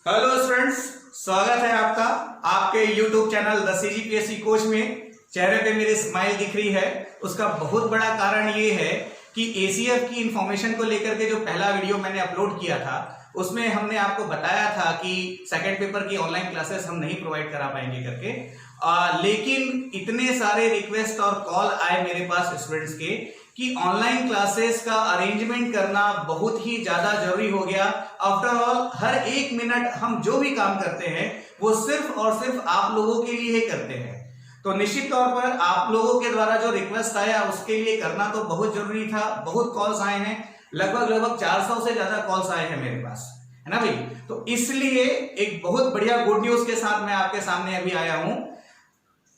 Hello students, स्वागत है आपका आपके YouTube channel the CGPSC coach में। चेहरे पे मेरी स्माइल दिख रही है, उसका बहुत बड़ा कारण ये है कि ACF की इंफॉर्मेशन को लेकर के जो पहला वीडियो मैंने अपलोड किया था उसमें हमने आपको बताया था कि सेकंड पेपर की ऑनलाइन क्लासेस हम नहीं प्रोवाइड करा पाएंगे करके। लेकिन इतने सारे रिक्वेस्ट और कॉल आए मेरे पास स्टूडेंट्स के कि ऑनलाइन क्लासेस का अरेंजमेंट करना बहुत ही ज्यादा जरूरी हो गया। आफ्टर ऑल हर एक मिनट हम जो भी काम करते हैं वो सिर्फ और सिर्फ आप लोगों के लिए ही करते हैं, तो निश्चित तौर पर आप लोगों के द्वारा जो रिक्वेस्ट आया उसके लिए करना तो बहुत जरूरी था। बहुत कॉल्स आए हैं, लगभग 400 से ज्यादा कॉल्स आए हैं मेरे पास, है ना भाई। तो इसलिए एक बहुत बढ़िया गुड न्यूज के साथ मैं आपके सामने अभी आया हूं।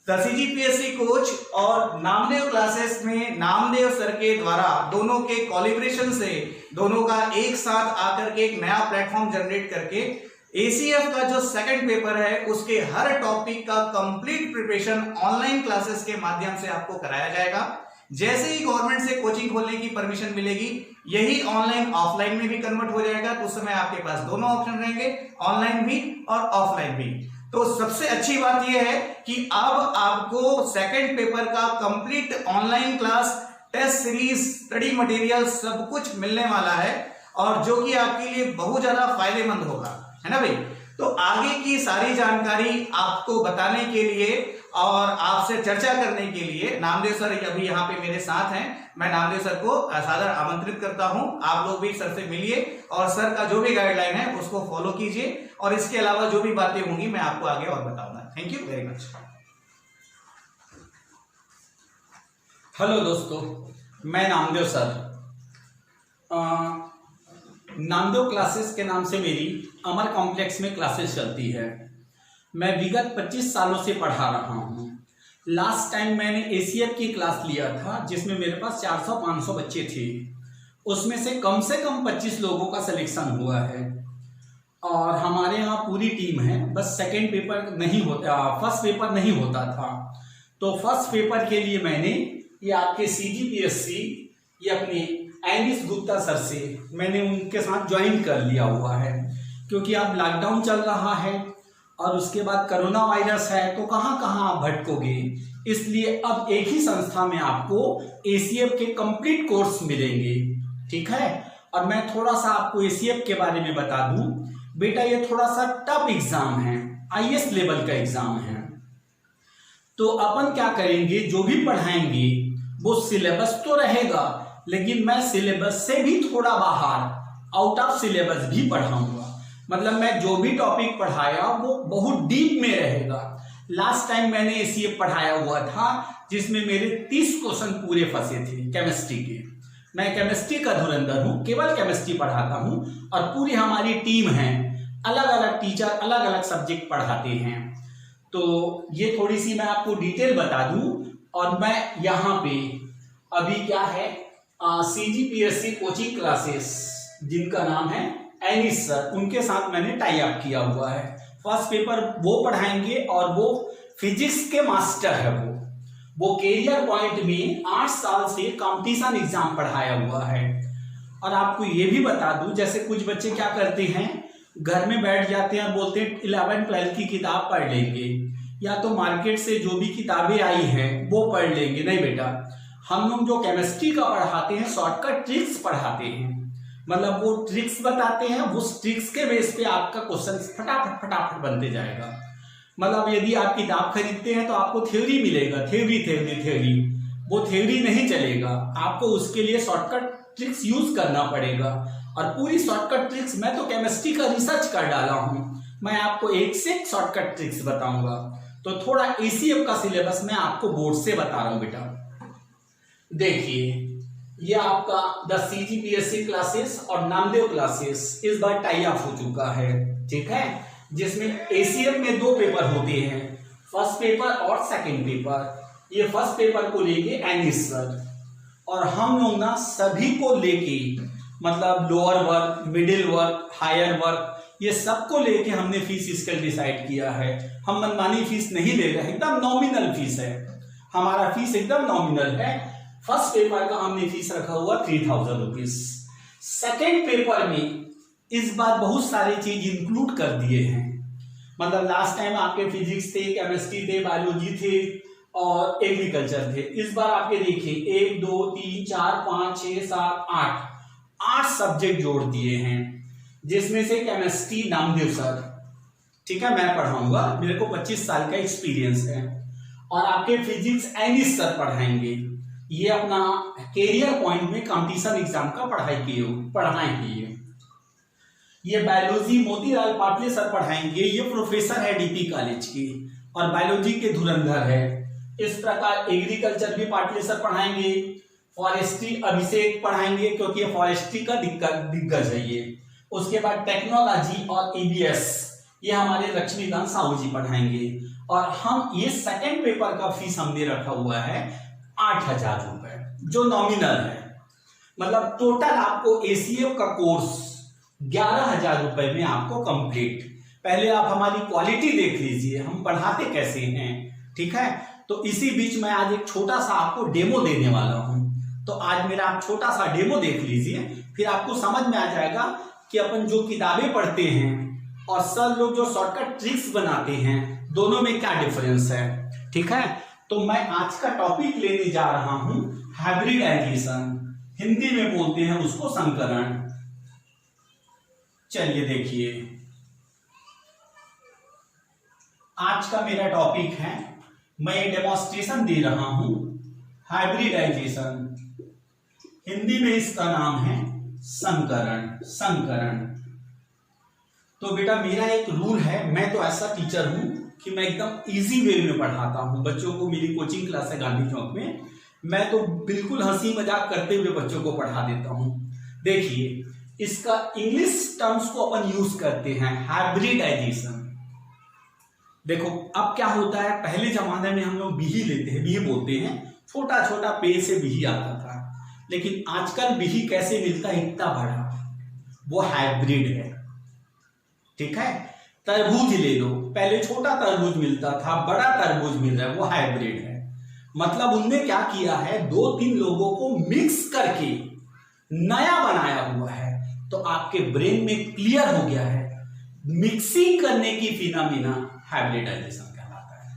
द CGPSC कोच और नामदेव क्लासेस में नामदेव सर के द्वारा दोनों के कोलैबोरेशन से दोनों का एक साथ आकर के एक नया प्लेटफॉर्म जनरेट करके ACF का जो सेकंड पेपर है उसके हर टॉपिक का कंप्लीट प्रिपरेशन ऑनलाइन क्लासेस के माध्यम से आपको कराया जाएगा। जैसे ही गवर्नमेंट से कोचिंग खोलने की परमिशन मिलेगी, यही ऑनलाइन ऑफलाइन में भी कन्वर्ट हो जाएगा। तो उस समय आपके पास दोनों ऑप्शन रहेंगे, ऑनलाइन भी और ऑफलाइन भी। तो सबसे अच्छी बात यह है कि अब आपको सेकंड पेपर का complete online class, test series, study material सब कुछ मिलने वाला है और जो कि आपके लिए बहुत ज्यादा फायदेमंद होगा, है ना भाई। तो आगे की सारी जानकारी आपको बताने के लिए और आपसे चर्चा करने के लिए नामदेव सर अभी यहाँ पे मेरे साथ हैं। मैं नामदेव सर को सादर आमंत्रित करता हूं। आप लोग भी सर से मिलिए और सर का जो भी गाइडलाइन है उसको फॉलो कीजिए और इसके अलावा जो भी बातें होंगी मैं आपको आगे और बताऊंगा। Thank you very much. Hello दोस्तों, मैं नामदेव सर। नामदेव क्लासेस के नाम से मेरी अमर कॉम्प्लेक्स में क्लासेस चलती है। मैं विगत 25 सालों से पढ़ा रहा हूँ। लास्ट टाइम मैंने ACF की क्लास लिया था जिसमें मेरे पास 400-500 बच्चे थे। उसमें से कम 25 लोगों का सिलेक्शन हुआ है और हमारे यहाँ पूरी टीम है। बस सेकंड पेपर नहीं होता, फर्स्ट पेपर नहीं होता था। तो फर्स्ट पेपर के लिए मैंने ये आपके CGPSC ये अपने एनिस गुप्ता सर से मैंने उनके साथ ज्वाइन कर लिया हुआ है, क्योंकि अब लॉकडाउन चल रहा है और उसके बाद कोरोना वायरस है, तो कहाँ कहाँ आप भटकोगे। इसलिए अब एक ही संस्था में आपको ACF के कंप्लीट कोर्स मिलेंगे, ठीक है। और मैं थोड़ा सा आपको ACF के बारे में बता दूं, बेटा ये थोड़ा सा टफ एग्जाम है, IAS लेवल का एग्जाम है। तो अपन क्या करेंगे, जो भी पढ़ाएंगे वो सिलेबस तो रहेगा, लेकिन मैं सिलेबस से भी थोड़ा बाहर, आउट ऑफ सिलेबस भी पढ़ाऊंगा। मतलब मैं जो भी टॉपिक पढ़ाया वो बहुत डीप में रहेगा। लास्ट टाइम मैंने ACF पढ़ाया हुआ था जिसमें मेरे 30 क्वेश्चन पूरे फंसे थे केमिस्ट्री के। मैं केमिस्ट्री का धुरंधर हूँ, केवल केमिस्ट्री पढ़ाता हूँ और पूरी हमारी टीम है, अलग अलग टीचर अलग अलग सब्जेक्ट पढ़ाते हैं। तो ये थोड़ी सी मैं आपको डिटेल बता दूं। और मैं यहाँ पे अभी क्या है, CGPSC कोचिंग क्लासेस जिनका नाम है एनिस सर, उनके साथ मैंने टाई अप किया हुआ है। फर्स्ट पेपर वो पढ़ाएंगे और वो फिजिक्स के मास्टर है। वो कैरियर पॉइंट में 8 साल से कंपटीशन एग्जाम पढ़ाया हुआ है। और आपको ये भी बता दूं, जैसे कुछ बच्चे क्या करते हैं, घर में बैठ जाते हैं, बोलते हैं 11-12 की किताब पढ़ लेंगे या तो मार्केट से जो भी किताबें आई हैं वो पढ़ लेंगे। नहीं बेटा, हम लोग जो केमिस्ट्री का पढ़ाते हैं शॉर्टकट ट्रिक्स पढ़ाते हैं। मतलब वो ट्रिक्स बताते हैं, उस ट्रिक्स के बेस पे आपका क्वेश्चन फटाफट बनते जाएगा। मतलब यदि आप किताब खरीदते हैं तो आपको थ्योरी मिलेगा, थ्योरी वो थ्योरी नहीं चलेगा, आपको उसके लिए शॉर्टकट ट्रिक्स यूज करना पड़ेगा। और पूरी शॉर्टकट ट्रिक्स, मैं तो केमिस्ट्री का रिसर्च कर डाला हूं, मैं आपको एक से एक शॉर्टकट ट्रिक्स बताऊंगा। तो थोड़ा ACF का सिलेबस मैं आपको बोर्ड से बता रहा हूं बेटा। देखिए, ये आपका द CGPSC क्लासेस और नामदेव क्लासेस इस बार टाई अप हो चुका है, ठीक है, जिसमें ACF में 2 पेपर होते हैं, फर्स्ट पेपर और सेकंड पेपर। ये फर्स्ट पेपर को लेके एनिस सर और हम लोग ना सभी को लेके, मतलब lower work, middle work, higher work, ये सबको लेके हमने फीस स्केल डिसाइड किया है। हम मनमानी फीस नहीं ले रहे हैं, एकदम नॉमिनल फीस है हमारा, फीस एकदम नॉमिनल है। फर्स्ट पेपर का हमने फीस रखा हुआ 3000 रुपीज। सेकेंड पेपर में इस बार बहुत सारी चीज इंक्लूड कर दिए हैं। मतलब लास्ट टाइम आपके फिजिक्स थे, केमिस्ट्री थे, बायोलॉजी थे और एग्रीकल्चर थे। इस बार आपके देखिए 1 2 3 4 5 6 7 8 सब्जेक्ट जोड़ दिए हैं, जिसमें से केमिस्ट्री नामदेव सर, ठीक है, मैं पढ़ाऊंगा, मेरे को 25 साल का एक्सपीरियंस है। और आपके फिजिक्स एनिस सर पढ़ाएंगे, ये अपना कैरियर पॉइंट में कंपटीशन एग्जाम का पढ़ाएंगे। ये बायोलॉजी मोतीलाल पाटले सर पढ़ाएंगे, ये प्रोफेसर है डीपी कॉलेज के और बायोलॉजी के धुरंधर है। इस प्रकार एग्रीकल्चर भी पाटले सर पढ़ाएंगे, फॉरेस्ट्री अभिषेक पढ़ाएंगे क्योंकि ये फॉरेस्ट्री का दिग्गज है ये। उसके बाद टेक्नोलॉजी और ईबीएस ये हमारे लक्ष्मीकांत साहू जी पढ़ाएंगे। और हम ये सेकंड पेपर का फीस हमने रखा हुआ है 8,000 रुपए, जो नॉमिनल है। मतलब टोटल आपको एसीएफ का कोर्स 11,000 रुपए में आपको कंप्लीट। पहले आप हमारी क्वालिटी देख लीजिए, हम पढ़ाते कैसे हैं, ठीक है। तो इसी बीच मैं आज एक छोटा सा आपको डेमो देने वाला हूं, तो आज मेरा आप छोटा सा डेमो देख लीजिए, फिर आपको समझ में आ जाएगा कि अपन जो किताबें पढ़ते हैं और सर लोग जो शॉर्टकट ट्रिक्स बनाते हैं, दोनों में क्या डिफरेंस है, ठीक है। तो मैं आज का टॉपिक लेने जा रहा हूं हाइब्रिडाइजेशन, हिंदी में बोलते हैं उसको संकरण। चलिए देखिए, आज का मेरा टॉपिक है, मैं डेमोन्स्ट्रेशन दे रहा हूं हाइब्रिडाइजेशन, हिंदी में इसका नाम है संकरण। तो बेटा मेरा एक रूल है, मैं तो ऐसा टीचर हूं कि मैं एकदम इजी वे में पढ़ाता हूं बच्चों को। मेरी कोचिंग क्लास है गांधी चौक में, मैं तो बिल्कुल हंसी मजाक करते हुए बच्चों को पढ़ा देता हूं। देखिए, इसका इंग्लिश टर्म्स को अपन यूज करते हैं हाइब्रिडाइजेशन। देखो अब क्या होता है, पहले जमाने में हम लोग बिही लेते हैं, बिही बोलते हैं, छोटा छोटा पेड़ से बिही आता था, लेकिन आजकल बिही कैसे मिलता है इतना बड़ा, वो हाइब्रिड है, ठीक है। तरबूज ले लो, पहले छोटा तरबूज मिलता था, बड़ा तरबूज मिल रहा है, वो हाइब्रिड है। मतलब उनने क्या किया है, 2-3 लोगों को मिक्स करके नया बनाया हुआ है। तो आपके ब्रेन में क्लियर हो गया है, मिक्सिंग करने की फिनोमेना हाइब्रिडाइजेशन कहलाता है।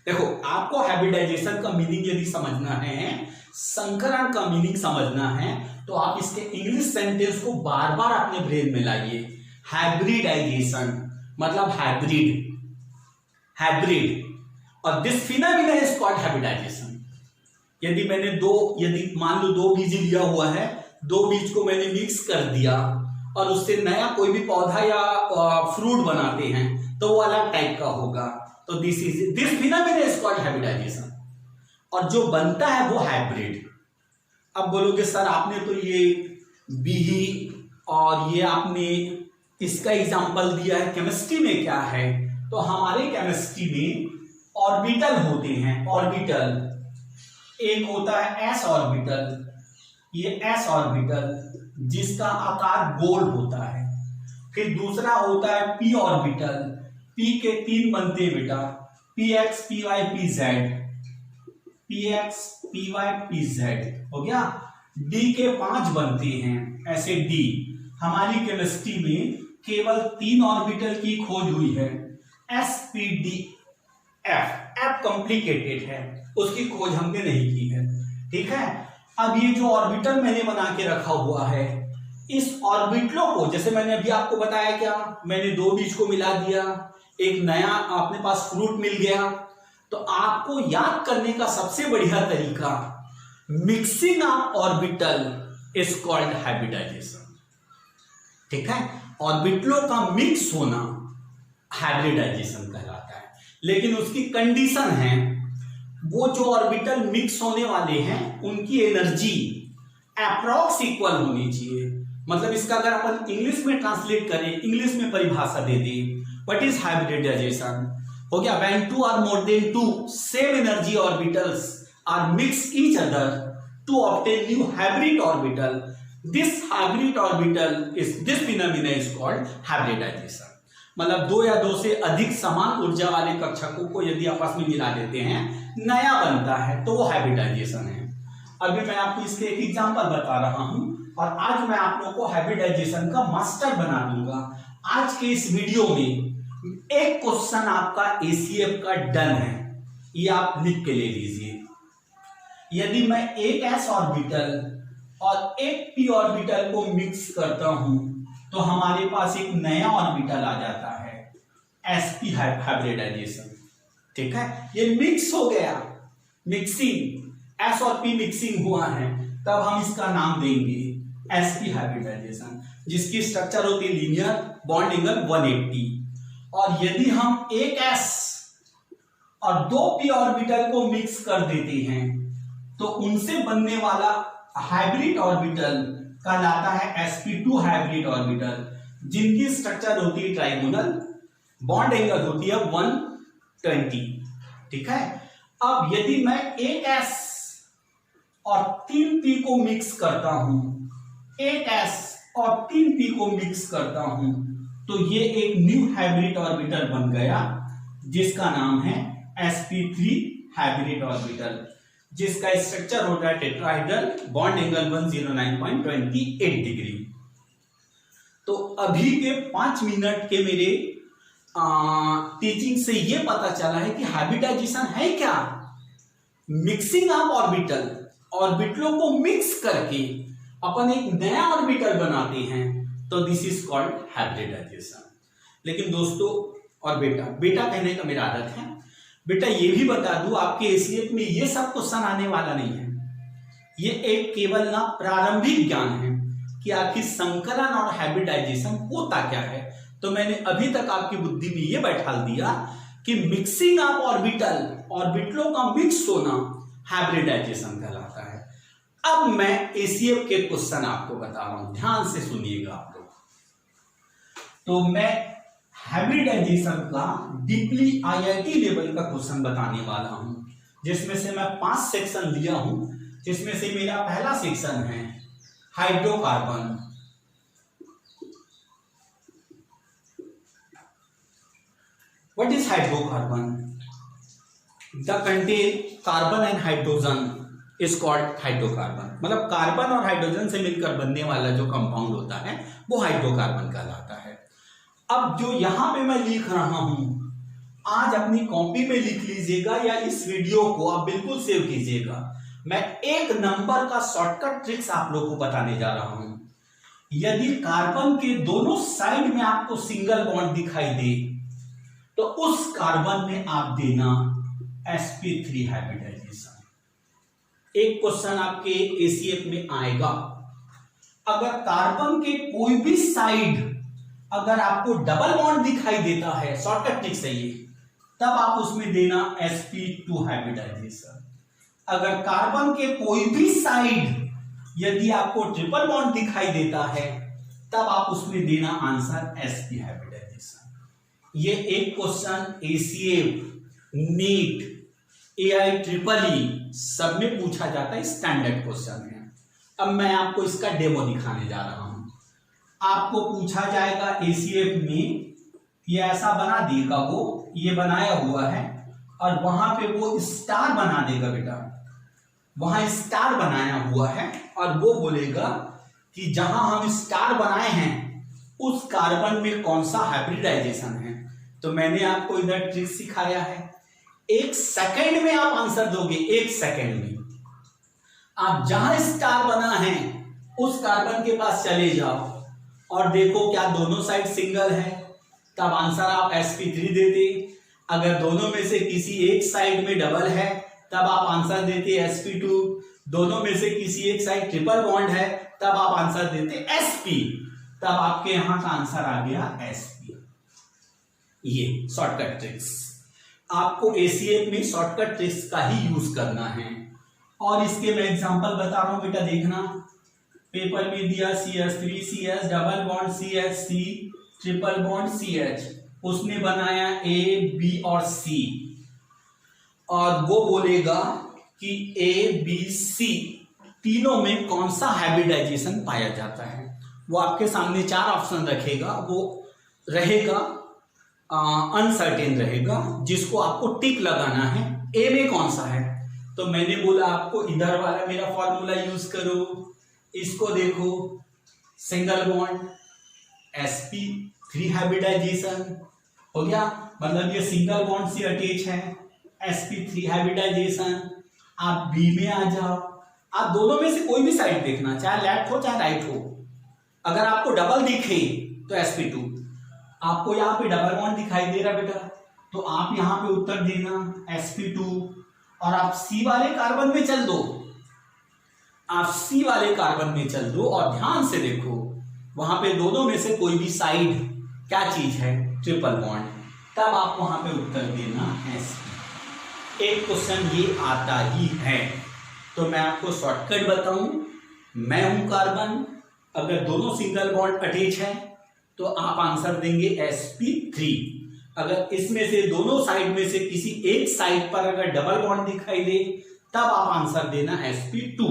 देखो आपको हाइब्रिडाइजेशन का मीनिंग यदि समझना है, संकरण का मीनिंग समझना है, तो आप इसके इंग्लिश सेंटेंस को बार बार अपने ब्रेन में लाइए। हाइब्रिडाइजेशन मतलब हाइब्रिड और this phenomena is called hybridization. यदि मान लो 2 बीज लिया हुआ है, 2 बीज को मैंने मिक्स कर दिया और उससे नया कोई भी पौधा या फ्रूट बनाते हैं तो वो अलग टाइप का होगा। तो this phenomena is called hybridization, और जो बनता है वो हाइब्रिड। अब बोलोगे सर आपने तो ये बिही और ये आपने इसका एग्जांपल दिया है, केमिस्ट्री में क्या है? तो हमारे केमिस्ट्री में ऑर्बिटल होते हैं। ऑर्बिटल एक होता है एस ऑर्बिटल, ये एस ऑर्बिटल जिसका आकार गोल होता है। फिर दूसरा होता है पी ऑर्बिटल, पी के 3 बनते हैं बेटा, p x p y p z, p x p y p z हो गया। डी के 5 बनते हैं, ऐसे डी। हमारी केमिस्ट्री में केवल 3 ऑर्बिटल की खोज हुई है, S P D F. F complicated है, उसकी खोज हमने नहीं की है, ठीक है। अब ये जो ऑर्बिटल मैंने बना के रखा हुआ है, इस ऑर्बिटलों को, जैसे मैंने अभी आपको बताया, क्या मैंने 2 बीज को मिला दिया, एक नया अपने पास फ्रूट मिल गया। तो आपको याद करने का सबसे बढ़िया तरीका, mixing of orbital is called hybridization, ठीक है। ऑर्बिटलों का मिक्स होना हाइब्रिडाइजेशन कहलाता है। लेकिन उसकी कंडीशन है, वो जो ऑर्बिटल मिक्स होने वाले हैं उनकी एनर्जी अप्रॉक्स इक्वल होनी चाहिए। मतलब इसका अगर अपन इंग्लिश में ट्रांसलेट करें, इंग्लिश में परिभाषा दे दें, व्हाट इज हाइब्रिडाइजेशन? हो गया, when 2 or more than 2 same energy orbitals are mixed each other to obtain new hybrid orbital. This phenomena is called hybridization. मतलब 2 या 2 से अधिक समान ऊर्जा वाले कक्षकों को यदि आपस में मिला देते हैं, नया बनता है, तो वो हाइब्रिडाइजेशन है। अभी मैं आपको इसके एक एग्जांपल बता रहा हूं। और आज मैं आप लोगों को हाइब्रिडाइजेशन का मास्टर बना दूंगा। आज के इस वीडियो में एक क्वेश्चन आपका ACF का डन है, ये आप लिख के ले लीजिए। यदि मैं एक s ऑर्बिटल और एक p ऑर्बिटल को मिक्स करता हूं तो हमारे पास एक नया ऑर्बिटल आ जाता है, sp हाइब्रिडाइजेशन। ठीक है, ये मिक्स हो गया, मिक्सिंग, s और p मिक्सिंग हुआ है, तब हम इसका नाम देंगे sp हाइब्रिडाइजेशन, जिसकी स्ट्रक्चर होती है लीनियर बॉन्ड एंगल 180। और यदि हम एक s और दो p ऑर्बिटल को मिक्स कर देते हैं तो उनसे बनने वाला हाइब्रिड ऑर्बिटल कहलाता है sp2 हाइब्रिड ऑर्बिटल, जिनकी स्ट्रक्चर होती है ट्राइगोनल, बॉन्ड एंगल होती है 120। ठीक है, अब यदि मैं एक s और 3p को मिक्स करता हूं, एक s और 3p को मिक्स करता हूं तो ये एक न्यू हाइब्रिड ऑर्बिटल बन गया, जिसका नाम है sp3 हाइब्रिड ऑर्बिटल, जिसका स्ट्रक्चर होता है टेट्राहेड्रल, बॉन्ड एंगल 109.28 डिग्री। तो अभी के 5 मिनट के मेरे टीचिंग से ये पता चला है कि हाइब्रिडाइजेशन है क्या, मिक्सिंग ऑफ ऑर्बिटल, ऑर्बिटलों को मिक्स करके अपन एक नया ऑर्बिटल बनाते हैं, तो दिस इज कॉल्ड हाइब्रिडाइजेशन। लेकिन दोस्तों और बेटा कहने का मेरा आदत है, बेटा ये भी बता दूं आपके ACF में ये सब क्वेश्चन आने वाला नहीं है, ये एक केवल ना प्रारंभिक ज्ञान है कि आखिर संकलन और हाइब्रिडाइजेशन होता क्या है। तो मैंने अभी तक आपकी बुद्धि में ये बैठा दिया कि मिक्सिंग ऑफ ऑर्बिटल, ऑर्बिटलों का मिक्स होना हाइब्रिडाइजेशन कहलाता है। अब मैं ACF के क्वेश्चन आपको बता रहा हूं, ध्यान से सुनिएगा आप लोग। तो मैं हाइब्रिडाइजेशन का डीपली IIT लेवल का क्वेश्चन बताने वाला हूं, जिसमें से मैं 5 सेक्शन लिया हूं, जिसमें से मेरा पहला सेक्शन है hydrocarbon. What is hydrocarbon? The contain carbon and hydrogen is called hydrocarbon। मतलब कार्बन और हाइड्रोजन से मिलकर बनने वाला जो कंपाउंड होता है वो हाइड्रोकार्बन कहलाता है। अब जो यहां पे मैं लिख रहा हूं, आज अपनी कॉपी में लिख लीजिएगा या इस वीडियो को आप बिल्कुल सेव कीजिएगा। मैं एक नंबर का शॉर्टकट ट्रिक्स आप लोगों को बताने जा रहा हूं। यदि कार्बन के दोनों साइड में आपको सिंगल बॉन्ड दिखाई दे तो उस कार्बन में आप देना sp3 हाइब्रिडाइजेशन। एक क्वेश्चन आपके ACF में आएगा, अगर कार्बन के कोई भी साइड अगर आपको डबल बॉन्ड दिखाई देता है, शॉर्टकट ट्रिक से ये, तब आप उसमें देना sp2 हाइब्रिडाइजेशन। अगर कार्बन के कोई भी साइड यदि आपको ट्रिपल बॉन्ड दिखाई देता है, तब आप उसमें देना आंसर sp हाइब्रिडाइजेशन। ये एक क्वेश्चन ACF, नीट, IIEEE सब में पूछा जाता है, स्टैंडर्ड क्वेश्चन है। अब मैं आपको इसका डेमो दिखाने जा रहा हूं। आपको पूछा जाएगा ACF में, ये ऐसा बना देगा, वो ये बनाया हुआ है और वहां पे वो स्टार बना देगा बेटा, वहां स्टार बनाया हुआ है और वो बोलेगा कि जहां हम स्टार बनाए हैं उस कार्बन में कौन सा हाइब्रिडाइजेशन है। तो मैंने आपको इधर ट्रिक सिखाया है, 1 सेकंड में आप आंसर दोगे, 1 सेकंड में आप जहां स्टार बना है उस कार्बन के पास चले जाओ और देखो क्या दोनों साइड सिंगल है, तब आंसर आप sp3 देते। अगर दोनों में से किसी एक साइड में डबल है तब आप आंसर देते sp2। दोनों में से किसी एक साइड ट्रिपल बॉन्ड है तब आप आंसर देते sp, तब आपके यहां का आंसर आ गया sp। ये शॉर्टकट ट्रिक्स आपको ACF में शॉर्टकट ट्रिक्स का ही यूज करना है। और इसके मैं एग्जांपल बता रहा हूं बेटा, देखना पेपर में दिया CH3CH double bond CH3 triple bond CH, उसने बनाया A, B और C और वो बोलेगा कि A, B, C तीनों में कौन सा हाइब्रिडाइजेशन पाया जाता है। वो आपके सामने 4 ऑप्शन रखेगा, वो रहेगा अनसर्टेन रहेगा, जिसको आपको टिक लगाना है ए में कौन सा है। तो मैंने बोला आपको इधर वाला मेरा फॉर्मूला यूज करो, इसको देखो, सिंगल बॉन्ड sp3 हाइब्रिडाइजेशन हो गया, मतलब ये सिंगल बॉन्ड से अटैच है, sp3 हाइब्रिडाइजेशन। आप बी में आ जाओ, आप दोनों में से कोई भी साइड देखना, चाहे लेफ्ट हो चाहे राइट हो। अगर आपको डबल दिखे तो sp2, आपको यहाँ पे डबल बॉन्ड दिखाई दे रहा बेटा, तो आप यहाँ पे उत्तर देना sp2। और आप सी वाले कार्बन में चल दो, आप सी वाले कार्बन में चल दो और ध्यान से देखो, वहां पे दोनों में से कोई भी साइड क्या चीज है, ट्रिपल बॉन्ड, तब आप वहां पे उत्तर देना sp। एक क्वेश्चन ये आता ही है, तो मैं आपको शॉर्टकट बताऊं, मैं हूं कार्बन, अगर दोनों सिंगल बॉन्ड अटैच है तो आप आंसर देंगे sp3। अगर इसमें से दोनों साइड में से किसी एक साइड पर अगर डबल बॉन्ड दिखाई दे तब आप आंसर देना sp2,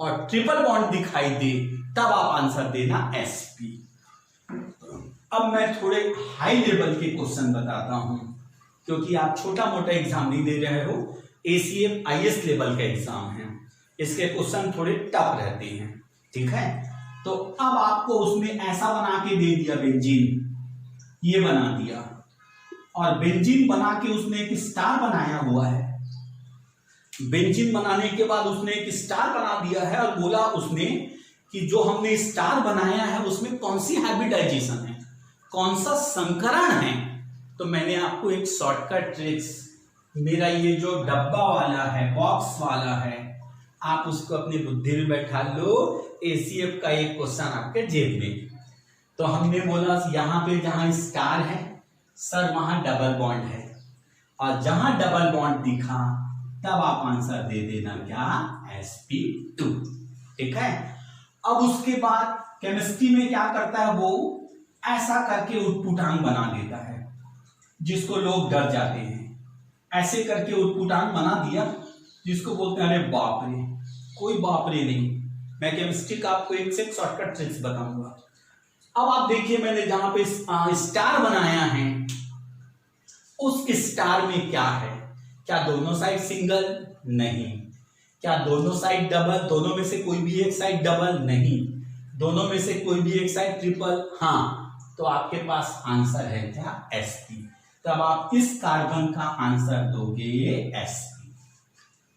और ट्रिपल बॉन्ड दिखाई दे तब आप आंसर देना sp। अब मैं थोड़े हाई लेवल के क्वेश्चन बताता हूं, क्योंकि आप छोटा मोटा एग्जाम नहीं दे रहे हो, ACF IS लेवल का एग्जाम है, इसके क्वेश्चन थोड़े टफ रहते हैं, ठीक है। तो अब आपको उसने ऐसा बना के दे दिया, बेंजीन ये बना दिया, और बेंजीन बना के उसने एक स्टार बनाया हुआ है। बेंजीन बनाने के बाद उसने एक स्टार बना दिया है और बोला उसने कि जो हमने स्टार बनाया है उसमें कौन सी हाइब्रिडाइजेशन है, कौन सा संकरण है। तो मैंने आपको एक शॉर्टकट ट्रिक्स, मेरा ये जो डब्बा वाला है, बॉक्स वाला है, आप उसको अपनी बुद्धि में बैठा लो, ACF का एक क्वेश्चन आपके जेब में। तो हमने बोला यहाँ पे जहां स्टार है सर वहां डबल बॉन्ड है, और जहां डबल बॉन्ड दिखा तब आप आंसर दे देना क्या, sp2, ठीक है। अब उसके बाद केमिस्ट्री में क्या करता है, वो ऐसा करके उटपुटांग बना देता है, जिसको लोग डर जाते हैं। ऐसे करके उटपुटांग बना दिया जिसको बोलते हैं अरे बाप रे, कोई बाप रे नहीं। मैं केमिस्ट्री का आपको एक से एक शॉर्टकट ट्रिक्स बताऊंगा। अब आप देखिए, मैंने जहां पे स्टार बनाया है, उस स्टार में क्या है, क्या दोनों साइड सिंगल, नहीं। क्या दोनों साइड डबल, दोनों में से कोई भी एक साइड डबल, नहीं। दोनों में से कोई भी एक साइड ट्रिपल, हाँ। तो आपके पास आंसर है क्या, sp। तब आप इस कार्बन का आंसर दोगे sp,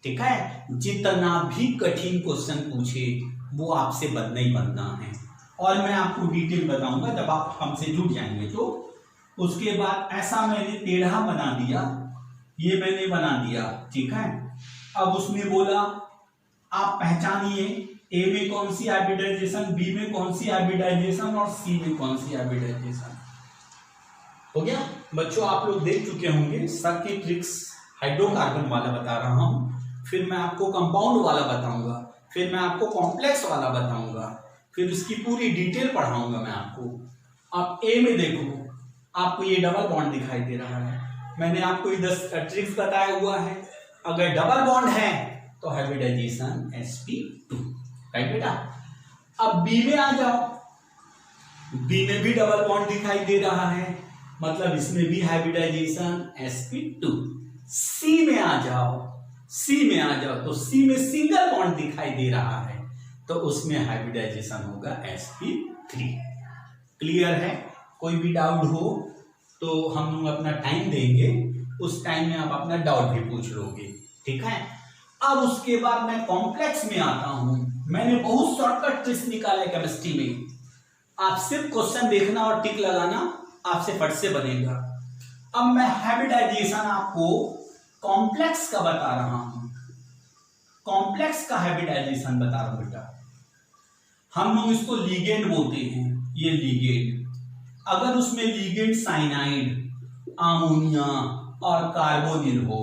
ठीक है। जितना भी कठिन क्वेश्चन पूछे वो आपसे बनना ही बनना है, और मैं आपको डिटेल बताऊंगा जब आप हमसे जुड़ जाएंगे। तो उसके बाद ऐसा मैंने टेढ़ा बना दिया, ये मैंने बना दिया, ठीक है। अब उसने बोला आप पहचानिए ए में कौन सी हाइब्रिडाइजेशन, बी में कौन सी हाइब्रिडाइजेशन और सी में कौन सी हाइब्रिडाइजेशन। हो गया बच्चों, आप लोग देख चुके होंगे सर की ट्रिक्स, हाइड्रोकार्बन वाला बता रहा हूं, फिर मैं आपको कंपाउंड वाला बताऊंगा, फिर मैं आपको कॉम्प्लेक्स वाला बताऊंगा, फिर उसकी पूरी डिटेल पढ़ाऊंगा मैं आपको। आप ए में देखो, आपको ये डबल बॉन्ड दिखाई दे रहा है, मैंने आपको ये 10 ट्रिक्स बताया हुआ है। अगर डबल बॉन्ड है तो हाइब्रिडाइजेशन sp2, राइट बेटा। अब बी में आ जाओ, बी में भी डबल बॉन्ड दिखाई दे रहा है, मतलब इसमें भी हाइब्रिडाइजेशन sp2। सी में आ जाओ, सी में आ जाओ, तो सी में सिंगल बॉन्ड दिखाई दे रहा है, तो उसमें हाइब्रिडाइजेशन होगा sp3। क्लियर है? कोई भी डाउट हो तो हम लोग अपना टाइम देंगे, उस टाइम में आप अपना डाउट भी पूछ लोगे, ठीक है। अब उसके बाद मैं कॉम्प्लेक्स में आता हूं। मैंने बहुत शॉर्टकट ट्रिक्स निकाला है केमिस्ट्री में, आप सिर्फ क्वेश्चन देखना और टिक लगाना, आपसे फट से बनेगा। अब मैं हाइब्रिडाइजेशन आपको कॉम्प्लेक्स का बता रहा हूं, कॉम्प्लेक्स का हाइब्रिडाइजेशन बता रहा हूं बेटा। हम लोग इसको लीगेंड बोलते हैं, ये लीगेंड। अगर उसमें लीगेंड साइनाइड, अमोनिया और कार्बोनिल हो,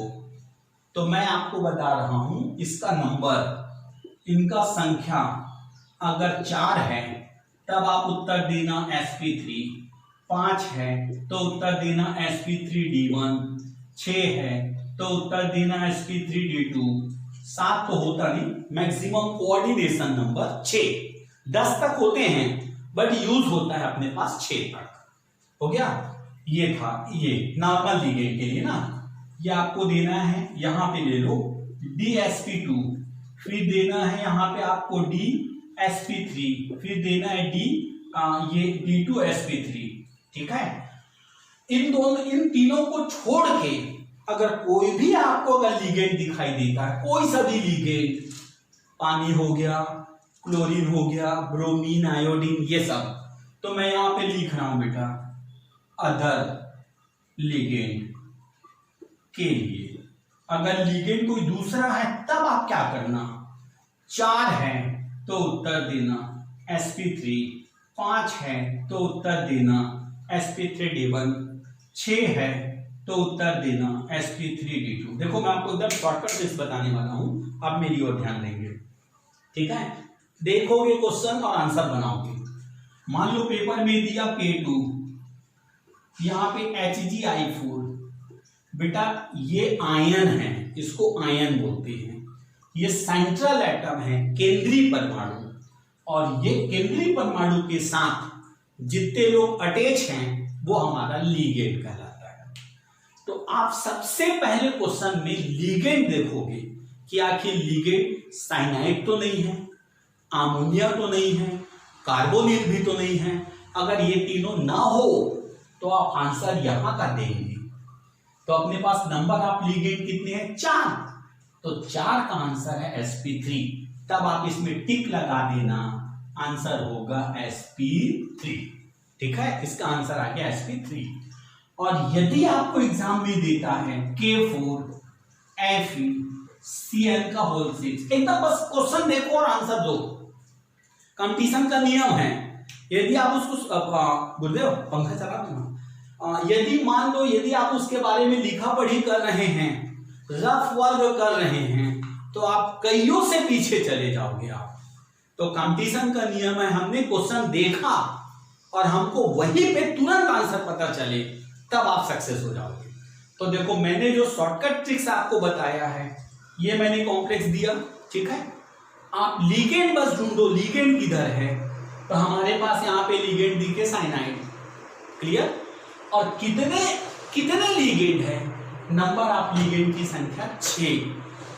तो मैं आपको बता रहा हूं इसका नंबर, इनका संख्या अगर 4 है तब आप उत्तर देना sp3, 5 है तो उत्तर देना sp3d1, 6 है तो उत्तर देना sp3d2, 7 तो होता नहीं, मैक्सिमम कोऑर्डिनेशन नंबर 6, 10 तक होते हैं बट यूज होता है अपने पास 6 तक। हो गया, ये था ये नॉर्मल लीगेंड के लिए ना, ये आपको देना है, यहां पे ले लो dsp2, फिर देना है यहां पे आपको d sp3, फिर देना है D, ये D2sp3। ठीक है, इन तीनों को छोड़ के अगर कोई भी आपको अगर लिगेंड दिखाई देता है, कोई सा भी लिगेंड, पानी हो गया, क्लोरीन हो गया, ब्रोमीन, आयोडीन, ये सब, तो मैं यहां पे लिख रहा हूं बेटा अदर लिगेंड के लिए। अगर लिगेंड कोई दूसरा है तब आप क्या करना, 4 है तो उत्तर देना sp3, 5 है तो उत्तर देना sp3d1, 6 है तो उत्तर देना sp3d2। देखो मैं आपको एकदम शॉर्टकट ट्रिक्स बताने वाला हूं, आप मेरी ओर ध्यान देंगे। ठीक है, देखोगे क्वेश्चन और आंसर बनाओगे। मान लो पेपर में दिया K2, यहां पे HgI4, बेटा ये आयन है, इसको आयन बोलते हैं, ये सेंट्रल एटम है, केंद्रीय परमाणु, और ये केंद्रीय परमाणु के साथ जितने लोग अटैच हैं वो हमारा लीगेंड कहलाता है। तो आप सबसे पहले क्वेश्चन में लीगेंड देखोगे कि आखिर लीगेंड साइनाइड तो नहीं है, अमोनिया तो नहीं है, कार्बोनिल भी तो नहीं है। अगर ये तीनों ना हो तो आप आंसर यहां का देंगे। तो अपने पास नंबर आप लीगेंड कितने हैं, 4, तो 4 का आंसर है sp3। तब आप इसमें टिक लगा देना, आंसर होगा sp3। ठीक है, इसका आंसर आ गया sp3। और यदि आपको एग्जाम में देता है K4 FeCl का होल 6, एकदम बस क्वेश्चन देखो और आंसर दो। कंपटीशन का नियम है, यदि आप उसको गुरुदेव पंखा चला दो, यदि मान लो यदि आप उसके बारे में लिखा पढ़ी कर रहे हैं, रफ वर्क कर रहे हैं, तो आप कईयों से पीछे चले जाओगे आप। तो कंपटीशन का नियम है, हमने क्वेश्चन देखा और हमको वहीं पे तुरंत आंसर पता चले, तब आप सक्सेस हो जाओगे। तो देखो मैंने जो शॉर्टकट ट्रिक्स आपको बताया है, ये मैंने कॉम्प्लेक्स दिया। ठीक है, आप लिगेंड बस ढूंढो, लिगेंड किधर है, तो हमारे पास यहाँ पे लिगेंड दिखे साइनाइड। क्लियर, और कितने लिगेंड है, नंबर आप लिगेंड की संख्या 6।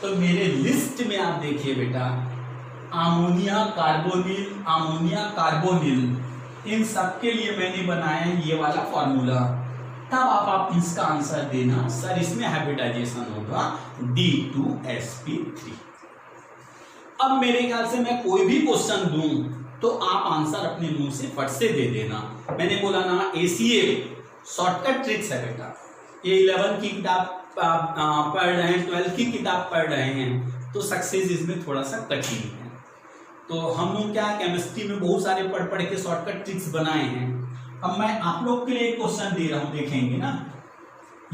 तो मेरे लिस्ट में आप देखिए बेटा, अमोनिया कार्बोनिल, इन सब के लिए मैंने बनाया है ये वाला फॉर्मूला। तब आप इसका आंसर देना, सर इसमें हाइब्रिडाइजेशन होगा D2sp3। अब मेरे ख्याल से मैं कोई भी क्वेश्चन दूं तो आप आंसर अपने मुंह से फट से दे देना। मैंने बोला ना ACA शॉर्टकट ट्रिक्स है बेटा। ये 11 की किताब पढ़ रहे हैं, 12 की किताब पढ़ रहे हैं, तो सक्सेस इसमें थोड़ा सा कठिन है। तो हम लोग क्या केमिस्ट्री में बहुत सारे पढ़ के शॉर्टकट ट्रिक्स बनाए हैं। अब मैं आप लोग के लिए एक क्वेश्चन दे रहा हूं, देखेंगे ना,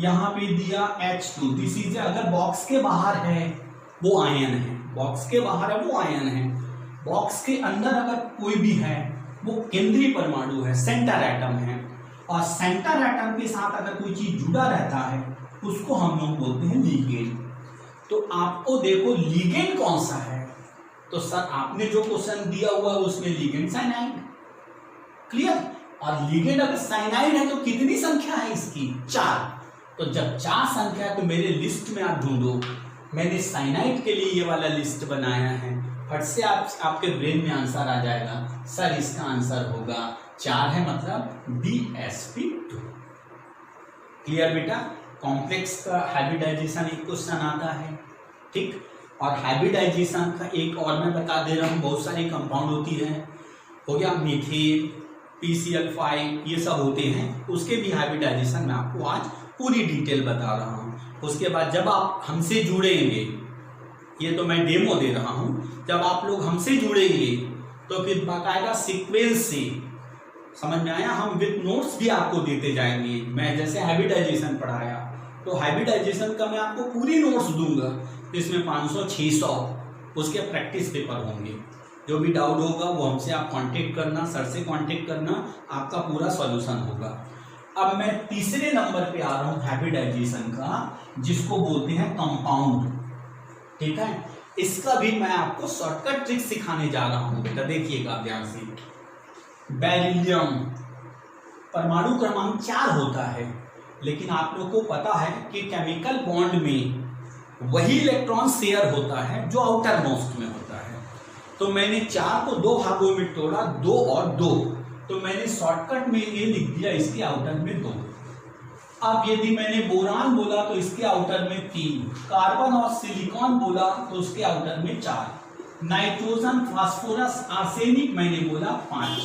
यहाँ पे दिया H2, दिस इज, अगर बॉक्स के बाहर है वो आयन है, बॉक्स के बाहर है वो आयन है, बॉक्स के अंदर अगर कोई भी है वो केंद्रीय परमाणु है, सेंटर एटम है, और सेंटर एटम के साथ अगर कोई चीज जुड़ा रहता है उसको हम लोग बोलते हैं लिगेंड। तो आपको देखो लिगेंड कौन सा है, तो सर आपने जो क्वेश्चन दिया हुआ है उसमें लिगेंड साइनाइड। क्लियर, और लिगेंड अगर साइनाइड है तो कितनी संख्या है इसकी, 4। तो जब 4 संख्या है तो मेरे लिस्ट में आप ढूंढो, मैंने साइनाइड के लिए ये वाला लिस्ट बनाया है, फट से आपके ब्रेन में आंसर आ जाएगा, सर इसका आंसर होगा 4 है, मतलब DsP2। क्लियर बेटा, कॉम्प्लेक्स का हाइब्रिडाइजेशन एक क्वेश्चन आता है। ठीक, और हाइब्रिडाइजेशन का एक और मैं बता दे रहा हूँ, बहुत सारी कंपाउंड होती है, हो गया मीथेन, PCl5, ये सब होते हैं, उसके भी हाइब्रिडाइजेशन मैं आपको आज पूरी डिटेल बता रहा हूँ। उसके बाद जब आप हमसे जुड़ेंगे, ये तो मैं डेमो दे रहा हूँ, जब आप लोग हमसे जुड़ेंगे तो फिर बाकायदा सीक्वेंस से, समझ में आया, हम विद नोट्स भी आपको देते जाएंगे। मैं जैसे हाइब्रिडाइजेशन पढ़ाया तो हाइब्रिडाइजेशन का मैं आपको पूरी नोट्स दूंगा, इसमें 500-600 उसके प्रैक्टिस पेपर होंगे। जो भी डाउट होगा वो हमसे आप कांटेक्ट करना, सर से कांटेक्ट करना, आपका पूरा सॉल्यूशन होगा। अब मैं तीसरे नंबर पे आ रहा हूँ हाइब्रिडाइजेशन का, जिसको बोलते हैं कंपाउंड। ठीक है, इसका भी मैं आपको शॉर्टकट ट्रिक सिखाने जा रहा हूँ बेटा, देखिएगा ध्यान से। बेरिलियम परमाणु क्रमांक 4 होता है, लेकिन आप लोग को पता है कि केमिकल बॉन्ड में वही इलेक्ट्रॉन शेयर होता है जो आउटर मोस्ट में होता है। तो तो मैंने 4 को 2 भागों में तोड़ा, 2 और 2, तो मैंने शॉर्टकट में ये लिख दिया इसके आउटर में 2। अब यदि मैंने बोरान बोला तो इसके आउटर में 3, कार्बन और सिलिकॉन बोला तो उसके आउटर में 4, नाइट्रोजन, फास्फोरस, आर्सेनिक मैंने बोला 5,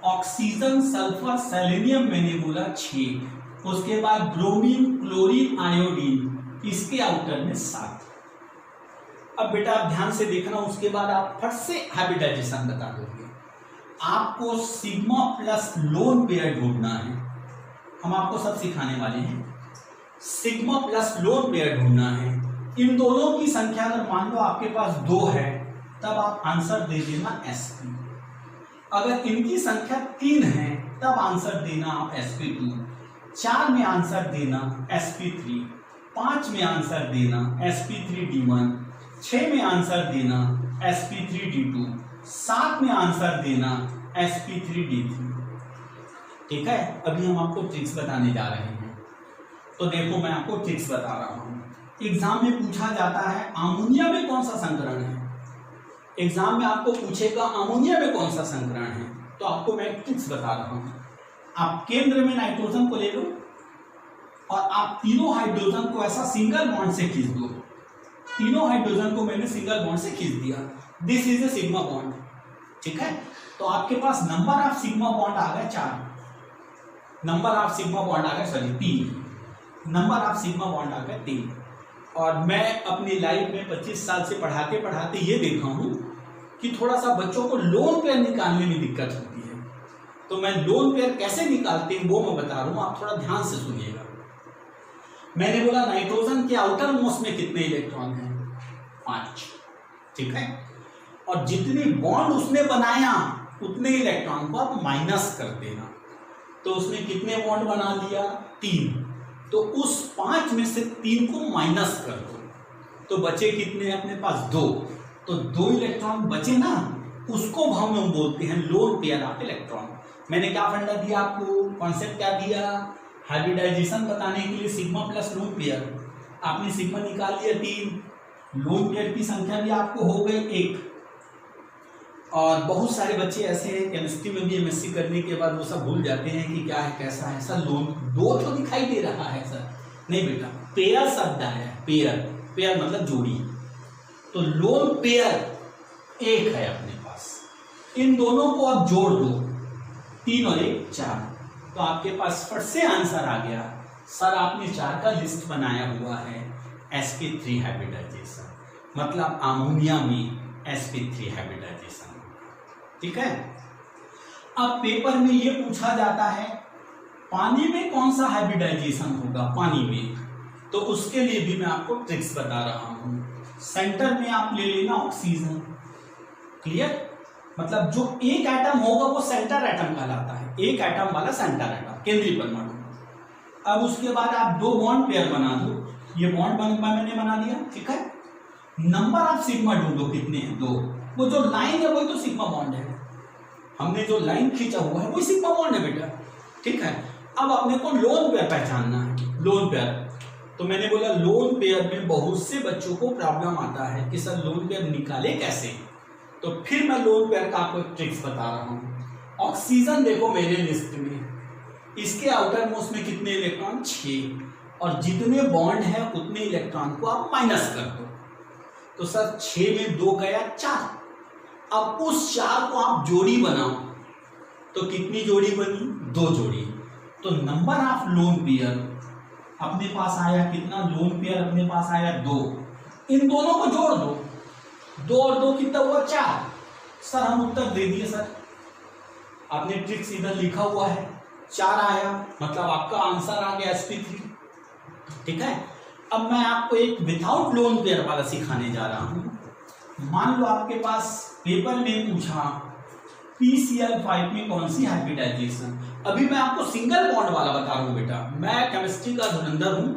ऑक्सीजन, सल्फर, सेलेनियम मैंने बोला 6, उसके बाद ब्रोमीन, क्लोरीन, आयोडीन इसके आउटर में 7। अब बेटा आप ध्यान से देखना, उसके बाद आप फट से हाइब्रिडाइजेशन बता दोगे। आपको सिग्मा प्लस लोन पेयर ढूंढना है, हम आपको सब सिखाने वाले हैं। सिग्मा प्लस लोन पेयर ढूंढना है। इन दोनों की संख्या अगर मान लो आपके पास 2 है तब आप आंसर दे देना sp। अगर इनकी संख्या 3 है तब आंसर देना आप sp2, 4 में आंसर देना sp3, 5 में आंसर देना sp3d1, 6 में आंसर देना sp3d2, 7 में आंसर देना sp3d3। ठीक है, अभी हम आपको ट्रिक्स बताने जा रहे हैं। तो देखो मैं आपको ट्रिक्स बता रहा हूं। एग्जाम में पूछा जाता है अमोनिया में कौन सा संकरण है, एग्जाम में आपको पूछेगा अमोनिया में कौन सा संकरण है, तो आपको मैं ट्रिक्स बता रहा हूं। आप केंद्र में नाइट्रोजन को ले लो और आप तीनों हाइड्रोजन को ऐसा सिंगल बॉन्ड से खींच दो। तीनों हाइड्रोजन को मैंने सिंगल बॉन्ड से खींच दिया, this is a sigma bond. ठीक है, तो आपके पास नंबर ऑफ सिग्मा बॉन्ड आ गया 4, नंबर ऑफ सिग्मा बॉन्ड आ गया 3, नंबर ऑफ सिग्मा बॉन्ड आ गया 3। और मैं अपनी लाइफ में 25 साल से पढ़ाते पढ़ाते ये देखा हूं कि थोड़ा सा बच्चों को लोन पेयर निकालने में दिक्कत होती है। तो मैं लोन पेयर कैसे निकालते हैं वो मैं बता रहा हूं, आप थोड़ा ध्यान से सुनिएगा। मैंने बोला नाइट्रोजन के आउटर मोस्ट में कितने इलेक्ट्रॉन हैं, 5। ठीक है, और जितनी बॉन्ड उसने बनाया उतने इलेक्ट्रॉन को आप माइनस कर देना। तो उसने कितने बॉन्ड बना लिया, 3, तो उस 5 में से 3 को माइनस कर दो, तो बचे कितने अपने पास 2, तो 2 इलेक्ट्रॉन बचे ना, उसको हम बोलते हैं लोन पेयर ऑफ इलेक्ट्रॉन। मैंने क्या फंडा दिया आपको, कॉन्सेप्ट क्या दिया, हाइब्रिडाइजेशन बताने के लिए सिग्मा प्लस लोन पेयर। आपने सिग्मा निकाल लिया 3, लोन पेयर की संख्या भी आपको हो गई 1। और बहुत सारे बच्चे ऐसे हैं केमिस्ट्री में भी एमएससी करने के बाद वो सब भूल जाते हैं कि क्या है कैसा है। सर लोन 2 तो दिखाई दे रहा है सर, नहीं बेटा पेयर शब्द है, पेयर, पेयर मतलब जोड़ी। तो लोन पेयर 1 है अपने पास, इन दोनों को आप जोड़ दो, 3 और 1 4, तो आपके पास फट से आंसर आ गया। सर आपने 4 का लिस्ट बनाया हुआ है sp3 हाइब्रिडाइजेशन, मतलब अमोनिया में sp3 हाइब्रिडाइजेशन। ठीक है, अब पेपर में ये पूछा जाता है पानी में कौन सा हाइब्रिडाइजेशन होगा, पानी में, तो उसके लिए भी मैं आपको ट्रिक्स बता रहा हूं। सेंटर में आप ले लेना ऑक्सीजन, क्लियर, मतलब जो एक एटम होगा वो सेंटर एटम कहलाता है, एक एटम वाला सेंटर एटम, केंद्रीय परमाणु। अब उसके बाद आप 2 बॉन्ड पेयर बना दो, ये बॉन्ड मैंने बना दिया। ठीक है, नंबर ऑफ सिग्मा ढूंढो कितने हैं, 2, वो जो लाइन है वही तो सिग्मा बॉन्ड है, हमने जो लाइन खींचा हुआ है वही सिग्मा बॉन्ड है बेटा। ठीक है, अब अपने को लोन पेयर पहचानना है, लोन पेयर। तो मैंने बोला लोन पेयर में बहुत से बच्चों को प्रॉब्लम आता है कि सर लोन पेयर निकाले कैसे, तो फिर मैं लोन पेयर का आपको ट्रिक्स बता रहा हूं। ऑक्सीजन देखो मेरे लिस्ट में, इसके आउटर मोस्ट में कितने इलेक्ट्रॉन, 6, और जितने बॉन्ड है उतने इलेक्ट्रॉन को आप माइनस कर दो, तो सर 6 में 2 गया 4। अब उस 4 को आप जोड़ी बनाओ, तो कितनी जोड़ी बनी, 2 जोड़ी। तो नंबर ऑफ लोन पेयर अपने पास आया कितना, लोन पेयर अपने पास आया 2, इन दोनों को जोड़ दो, 2 और 2 कितना हुआ 4। सर हम उत्तर दे दिए सर, आपने ट्रिक्स इधर लिखा हुआ है, 4 आया, मतलब आपका आंसर आ गया sp3। ठीक है, अब मैं आपको एक विदाउट लोन पेयर वाला सिखाने जा रहा हूं। मान लो आपके पास पेपर में पूछा PCl5 में कौन सी हाइब्रिडाइजेशन, अभी मैं आपको सिंगल बॉन्ड वाला बता रहा हूं बेटा, मैं केमिस्ट्री का धुरंधर हूं।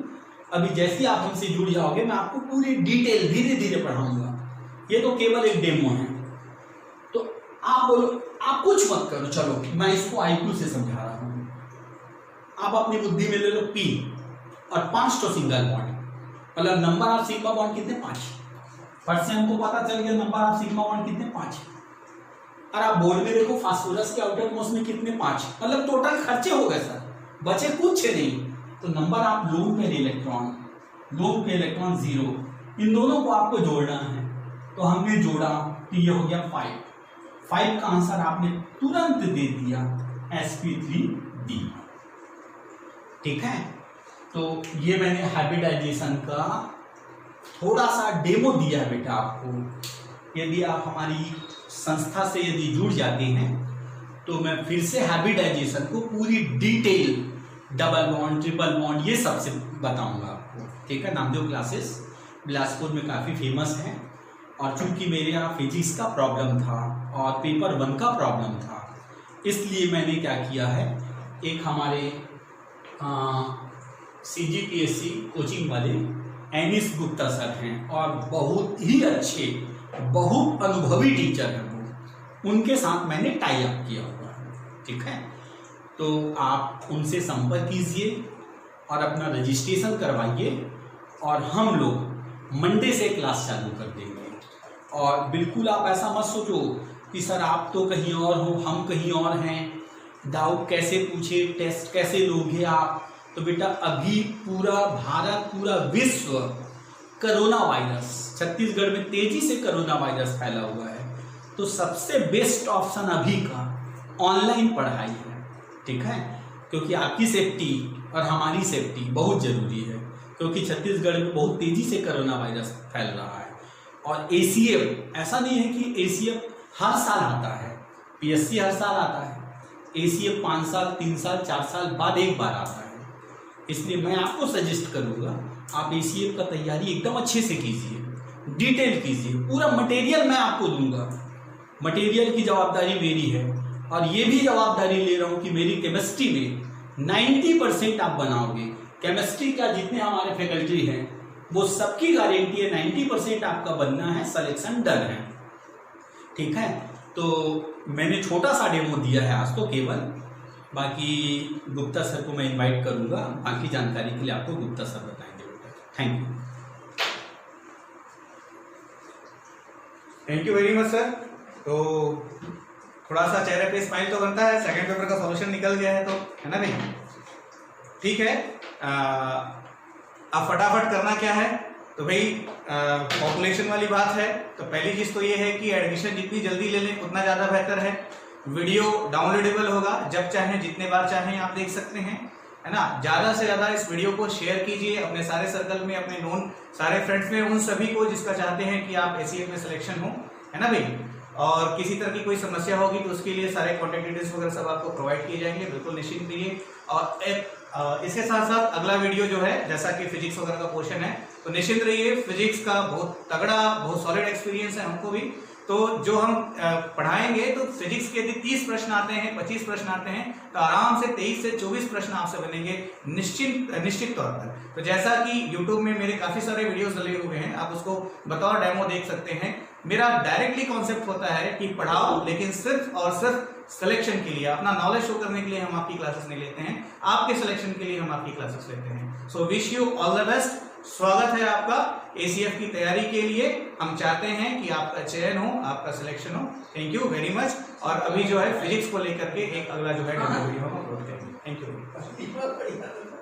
अभी जैसे ही आप हमसे जुड़ जाओगे मैं आपको पूरी डिटेल धीरे धीरे पढ़ाऊंगा, ये तो केवल एक डेमो है। तो आप बोलो, आप कुछ मत करो, चलो मैं इसको IQ से समझा रहा हूं। आप अपनी बुद्धि में ले लो P और 5 तो सिंगल बॉन्ड, मतलब नंबर ऑफ सिग्मा बॉन्ड कितने, 5। फट से हमको पता चल गया नंबर ऑफ सिग्मा बॉन्ड कितने 5 है। और आप बोर्ड में देखो फास्फोरस के आउटर मोस्ट में कितने 5, मतलब टोटल खर्चे हो गए सर, बचे कुछ नहीं। तो number of lone pair electron 0, इन दोनों को आपको जोड़ना है। तो हमने जोड़ा तो ये हो गया 5 का आंसर आपने तुरंत दे दिया sp3d। ठीक है, तो ये मैंने हाइब्रिडाइजेशन का थोड़ा सा डेमो दिया है बेटा आपको। यदि आप हमारी संस्था से यदि जुड़ जाते हैं तो मैं फिर से हाइब्रिडाइजेशन को पूरी detail, double bond, triple bond, ये सबसे बताऊंगा आपको। ठीक है, नामदेव क्लासेस बिलासपुर में काफ़ी फेमस है। और चूंकि मेरे यहाँ फिजिक्स का प्रॉब्लम था और पेपर 1 का प्रॉब्लम था, इसलिए मैंने क्या किया है, एक हमारे CGPSC कोचिंग वाले एनिस गुप्ता सर हैं और बहुत ही अच्छे, बहुत अनुभवी टीचर हैं वो, उनके साथ मैंने टाई अप किया हुआ है। ठीक है, तो आप उनसे संपर्क कीजिए और अपना रजिस्ट्रेशन करवाइए और हम लोग मंडे से क्लास चालू कर देंगे। और बिल्कुल आप ऐसा मत सोचो कि सर आप तो कहीं और हो, हम कहीं और हैं, डाउट कैसे पूछे, टेस्ट कैसे लोगे आप। तो बेटा अभी पूरा भारत, पूरा विश्व कोरोना वायरस, छत्तीसगढ़ में तेजी से कोरोना वायरस फैला हुआ है, तो सबसे बेस्ट ऑप्शन अभी का ऑनलाइन पढ़ाई है। ठीक है, क्योंकि आपकी सेफ्टी और हमारी सेफ्टी बहुत जरूरी है, क्योंकि छत्तीसगढ़ में बहुत तेजी से कोरोना वायरस फैल रहा है। और ACF ऐसा नहीं है कि ACF हर साल आता है, PSC हर साल आता है, ACF 5 साल, 3 साल, 4 साल बाद एक बार आता है। इसलिए मैं आपको सजेस्ट करूंगा आप ACF का तैयारी एकदम अच्छे से कीजिए, डिटेल कीजिए, पूरा मटेरियल मैं आपको दूंगा। मटेरियल की जवाबदारी मेरी है और ये भी जवाबदारी ले रहा हूँ कि मेरी केमिस्ट्री में 90% आप बनाओगे। केमिस्ट्री का जितने हमारे फैकल्टी हैं वो सबकी गारंटी है 90% आपका बनना है, सिलेक्शन डन है। ठीक है, तो मैंने छोटा सा डेमो दिया है आज तो केवल, बाकी गुप्ता सर को मैं इनवाइट करूंगा, बाकी जानकारी के लिए आपको गुप्ता सर बताएंगे बेटा। Thank you very much sir. तो थोड़ा सा चेहरे पे स्माइल तो बनता है, सेकंड पेपर का सॉल्यूशन निकल गया है तो, है ना भाई? ठीक है, अब फटाफट करना क्या है, तो भाई पॉपुलेशन वाली बात है। तो पहली चीज तो ये है कि एडमिशन जितनी जल्दी ले लें उतना ज्यादा बेहतर है। वीडियो डाउनलोडेबल होगा, जब चाहें जितने बार चाहें आप देख सकते हैं, है ना। ज्यादा से ज्यादा इस वीडियो को शेयर कीजिए अपने सारे सर्कल में, अपने नोन सारे फ्रेंड्स में, उन सभी को जिसका चाहते हैं कि आप ACF में सिलेक्शन हो, है ना भाई। और किसी तरह की कोई समस्या होगी तो उसके लिए सारे कॉन्टेक्ट डिटेल्स वगैरह सब आपको प्रोवाइड किए जाएंगे, बिल्कुल निश्चिंत रहिए। और इसके साथ साढ़ अगला वीडियो जो है, जैसा कि फिजिक्स वगैरह का पोर्शन है, तो निश्चिंत रहिए, फिजिक्स का बहुत तगड़ा, बहुत सॉलिड एक्सपीरियंस है हमको भी। तो जो हम पढ़ाएंगे तो फिजिक्स के यदि 30 प्रश्न आते हैं, 25 प्रश्न आते हैं, तो आराम से 23 से 24 प्रश्न आपसे बनेंगे निश्चित तौर पर। तो जैसा कि YouTube में मेरे काफी सारे वीडियोस डले हुए हैं, आप उसको बतौर डेमो देख सकते हैं। मेरा डायरेक्टली कॉन्सेप्ट होता है कि पढ़ाओ, लेकिन सिर्फ और सिर्फ सिलेक्शन के लिए, अपना नॉलेज शो करने के लिए हम आपकी क्लासेस नहीं लेते हैं, आपके सिलेक्शन के लिए हम आपकी क्लासेस लेते हैं। So wish you all the best. स्वागत है आपका ACF की तैयारी के लिए। हम चाहते हैं कि आपका चयन हो, आपका सिलेक्शन हो। Thank you very much. और अभी जो है फिजिक्स को लेकर के एक अगला जो है वीडियो हम अपलोड करेंगे। Thank you.